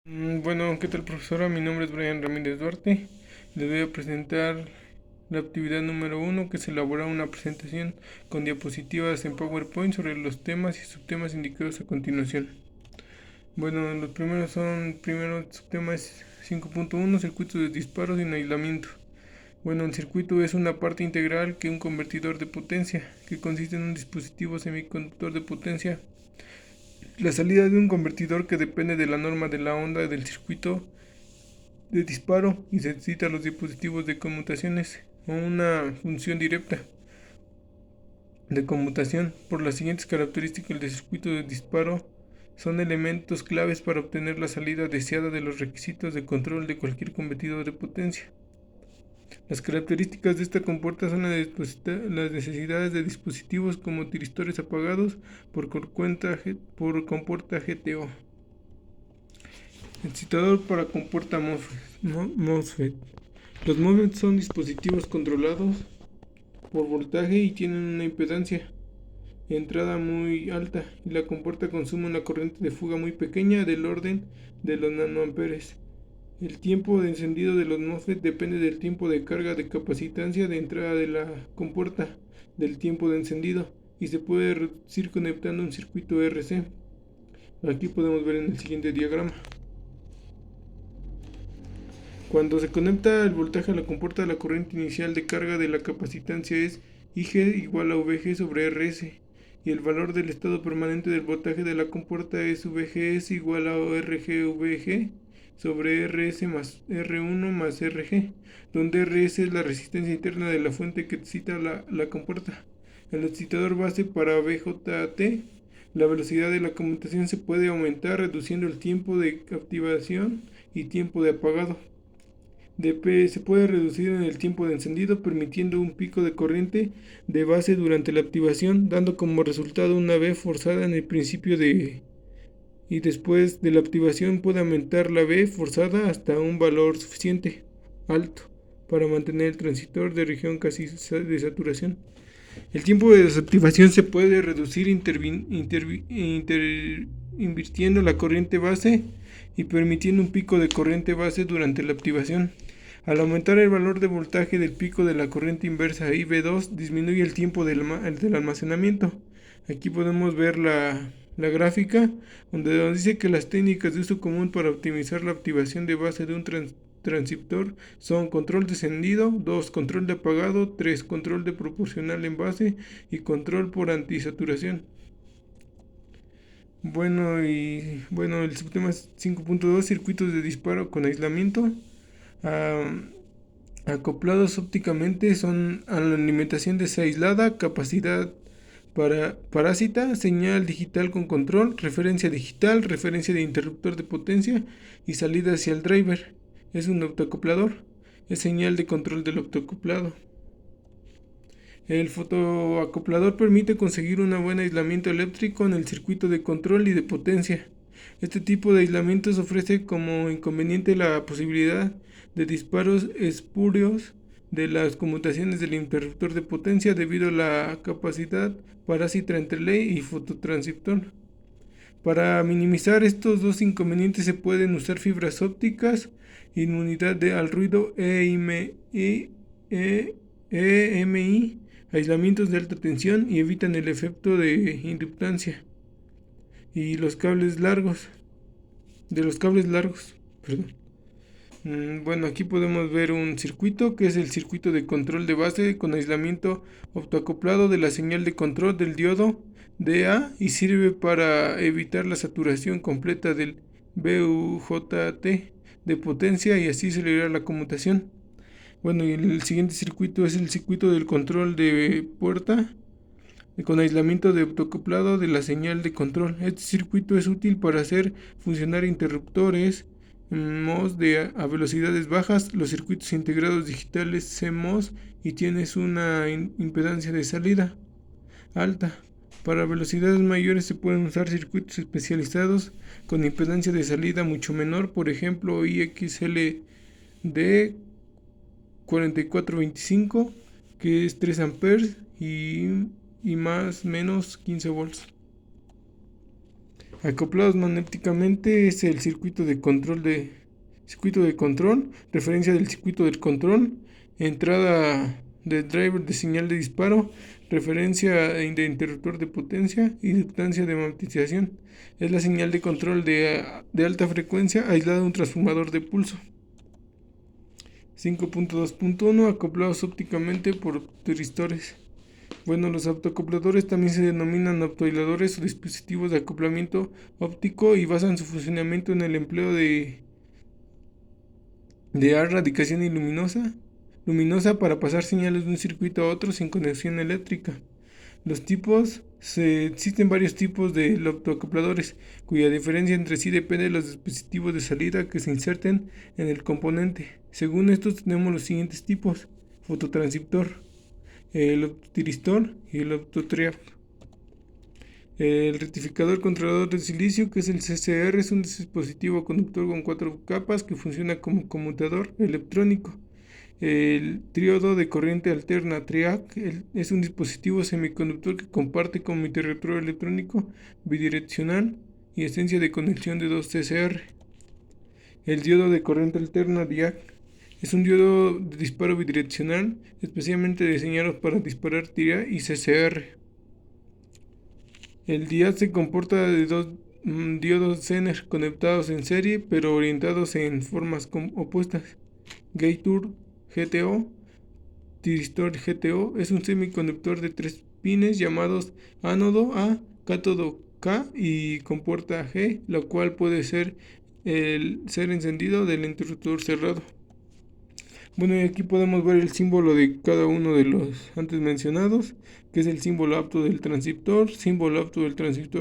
Bueno, ¿qué tal, profesora? Mi nombre es Brian Ramírez Duarte. Les voy a presentar la actividad número uno, que es elaborar una presentación con diapositivas en PowerPoint sobre los temas y subtemas indicados a continuación. Bueno, los primeros son, primero subtema es 5.1, circuitos de disparo sin aislamiento. Bueno, el circuito es una parte integral que un convertidor de potencia, que consiste en un dispositivo semiconductor de potencia. La salida de un convertidor que depende de la norma de la onda del circuito de disparo y se necesita los dispositivos de conmutaciones o una función directa de conmutación. Por las siguientes características del circuito de disparo son elementos claves para obtener la salida deseada de los requisitos de control de cualquier convertidor de potencia. Las características de esta compuerta son las necesidades de dispositivos como tiristores apagados por compuerta GTO. Excitador para compuerta MOSFET. Los MOSFET son dispositivos controlados por voltaje y tienen una impedancia de entrada muy alta, y la compuerta consume una corriente de fuga muy pequeña del orden de los nanoamperes. El tiempo de encendido de los MOSFET depende del tiempo de carga de capacitancia de entrada de la compuerta del tiempo de encendido, y se puede reducir conectando un circuito RC. Aquí podemos ver en el siguiente diagrama. Cuando se conecta el voltaje a la compuerta, la corriente inicial de carga de la capacitancia es IG igual a VG sobre RS, y el valor del estado permanente del voltaje de la compuerta es VGS igual a RGVG sobre RS más R1 más RG, donde RS es la resistencia interna de la fuente que excita la compuerta. El excitador base para BJT, la velocidad de la conmutación se puede aumentar reduciendo el tiempo de activación y tiempo de apagado. dP se puede reducir en el tiempo de encendido, permitiendo un pico de corriente de base durante la activación, dando como resultado una V forzada en el principio y después de la activación puede aumentar la V forzada hasta un valor suficiente alto para mantener el transistor de región casi de saturación. El tiempo de desactivación se puede reducir invirtiendo la corriente base y permitiendo un pico de corriente base durante la activación. Al aumentar el valor de voltaje del pico de la corriente inversa IV2, disminuye el tiempo del almacenamiento. Aquí podemos ver la gráfica, donde nos dice que las técnicas de uso común para optimizar la activación de base de un transistor son control de encendido, 2 control de apagado, 3 control de proporcional en base y control por antisaturación. Bueno, el subtema 5.2, circuitos de disparo con aislamiento. Acoplados ópticamente son a la alimentación desaislada, capacidad parásita, señal digital con control, referencia digital, referencia de interruptor de potencia y salida hacia el driver. Es un autoacoplador, es señal de control del autoacoplado. El fotoacoplador permite conseguir un buen aislamiento eléctrico en el circuito de control y de potencia. Este tipo de aislamientos ofrece como inconveniente la posibilidad de disparos espurios de las conmutaciones del interruptor de potencia debido a la capacidad parásita entre ley y fototransistor. Para minimizar estos dos inconvenientes se pueden usar fibras ópticas, inmunidad al ruido EMI, aislamientos de alta tensión y evitan el efecto de inductancia y los cables largos, perdón. Bueno, aquí podemos ver un circuito que es el circuito de control de base con aislamiento optoacoplado de la señal de control del diodo DA y sirve para evitar la saturación completa del BUJT de potencia y así acelerar la conmutación. Bueno, y el siguiente circuito es el circuito del control de puerta con aislamiento de autoacoplado de la señal de control. Este circuito es útil para hacer funcionar interruptores MOS a velocidades bajas, los circuitos integrados digitales CMOS, y tienes una impedancia de salida alta. Para velocidades mayores se pueden usar circuitos especializados con impedancia de salida mucho menor, por ejemplo IXLD 4425, que es 3 amperes y más menos 15 volts. Acoplados magnéticamente es el circuito de control, referencia del circuito del control, entrada del driver de señal de disparo, referencia de interruptor de potencia y distancia de magnetización. Es la señal de control de alta frecuencia aislada de un transformador de pulso. 5.2.1 Acoplados ópticamente por tristores. Bueno, los autoacopladores también se denominan autoaisladores o dispositivos de acoplamiento óptico y basan su funcionamiento en el empleo de radiación luminosa para pasar señales de un circuito a otro sin conexión eléctrica. Existen varios tipos de autoacopladores, cuya diferencia entre sí depende de los dispositivos de salida que se inserten en el componente. Según estos tenemos los siguientes tipos: fototransistor, el optotiristor y el optotriac. El rectificador controlador de silicio, que es el CCR, es un dispositivo conductor con 4 capas que funciona como conmutador electrónico. El triodo de corriente alterna TRIAC es un dispositivo semiconductor que comparte como interruptor electrónico bidireccional y esencia de conexión de 2 CCR. El diodo de corriente alterna DIAC es un diodo de disparo bidireccional especialmente diseñado para disparar TRIAC y CCR. El DIAC se comporta de 2 diodos Zener conectados en serie pero orientados en formas opuestas. Gateur GTO, tiristor GTO, es un semiconductor de 3 pines llamados ánodo A, cátodo K y compuerta G, lo cual puede ser el ser encendido del interruptor cerrado. Bueno, y aquí podemos ver el símbolo de cada uno de los antes mencionados, que es el símbolo apto del transistor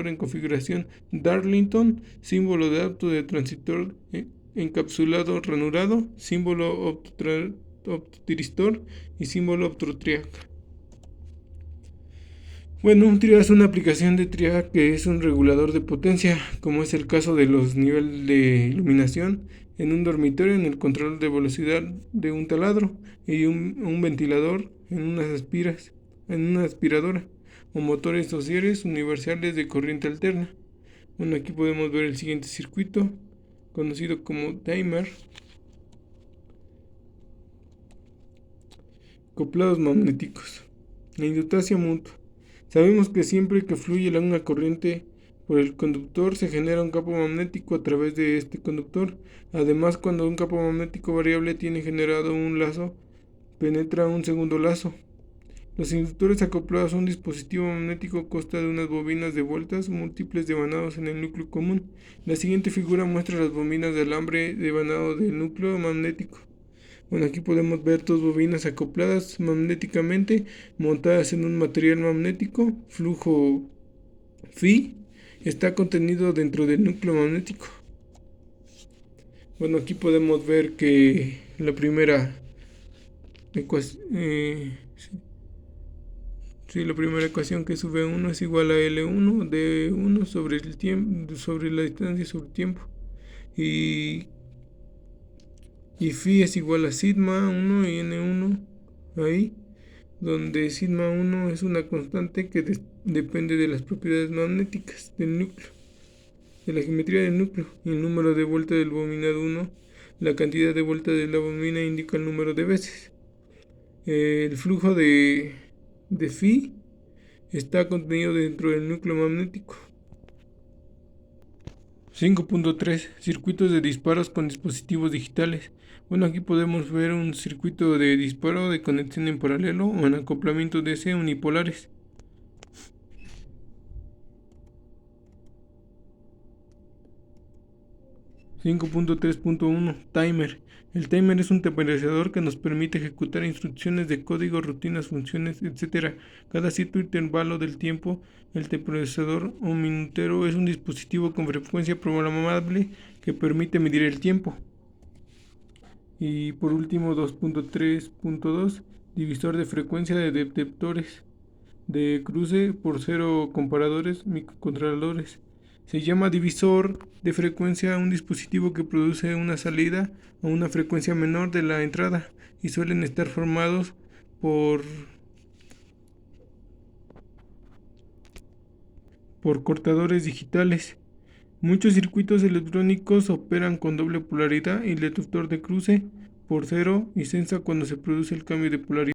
en configuración Darlington, símbolo de apto del transistor encapsulado ranurado, símbolo optotiristor y símbolo optotriac. Bueno, un triac es una aplicación de triac que es un regulador de potencia, como es el caso de los niveles de iluminación en un dormitorio, en el control de velocidad de un taladro y un ventilador en una aspiradora, o motores dosieres universales de corriente alterna. Bueno, aquí podemos ver el siguiente circuito, conocido como timer. Acoplados magnéticos. La indutación mutua. Sabemos que siempre que fluye una corriente por el conductor se genera un campo magnético a través de este conductor. Además, cuando un campo magnético variable tiene generado un lazo, penetra un segundo lazo. Los inductores acoplados son un dispositivo magnético que consta de unas bobinas de vueltas múltiples devanados en el núcleo común. La siguiente figura muestra las bobinas de alambre devanado del núcleo magnético. Bueno, aquí podemos ver 2 bobinas acopladas magnéticamente, montadas en un material magnético, flujo Φ, está contenido dentro del núcleo magnético. Bueno, aquí podemos ver que la primera ecuación que es V1 es igual a L1 de 1 sobre el tiempo, sobre la distancia sobre el tiempo. Y Φ es igual a sigma 1 y N1 ahí, donde sigma 1 es una constante que depende de las propiedades magnéticas del núcleo, de la geometría del núcleo, y el número de vueltas del bobinado 1, la cantidad de vueltas de la bobina indica el número de veces. El flujo de Φ está contenido dentro del núcleo magnético. 5.3 Circuitos de disparos con dispositivos digitales. Bueno, aquí podemos ver un circuito de disparo de conexión en paralelo o en acoplamiento DC unipolares. 5.3.1 Timer. El timer es un temporizador que nos permite ejecutar instrucciones de código, rutinas, funciones, etc. Cada cierto intervalo del tiempo. El temporizador o minutero es un dispositivo con frecuencia programable que permite medir el tiempo. Y por último, 2.3.2 Divisor de frecuencia de detectores de cruce por cero comparadores microcontroladores. Se llama divisor de frecuencia a un dispositivo que produce una salida a una frecuencia menor de la entrada y suelen estar formados por cortadores digitales. Muchos circuitos electrónicos operan con doble polaridad y el detector de cruce por cero y sensa cuando se produce el cambio de polaridad.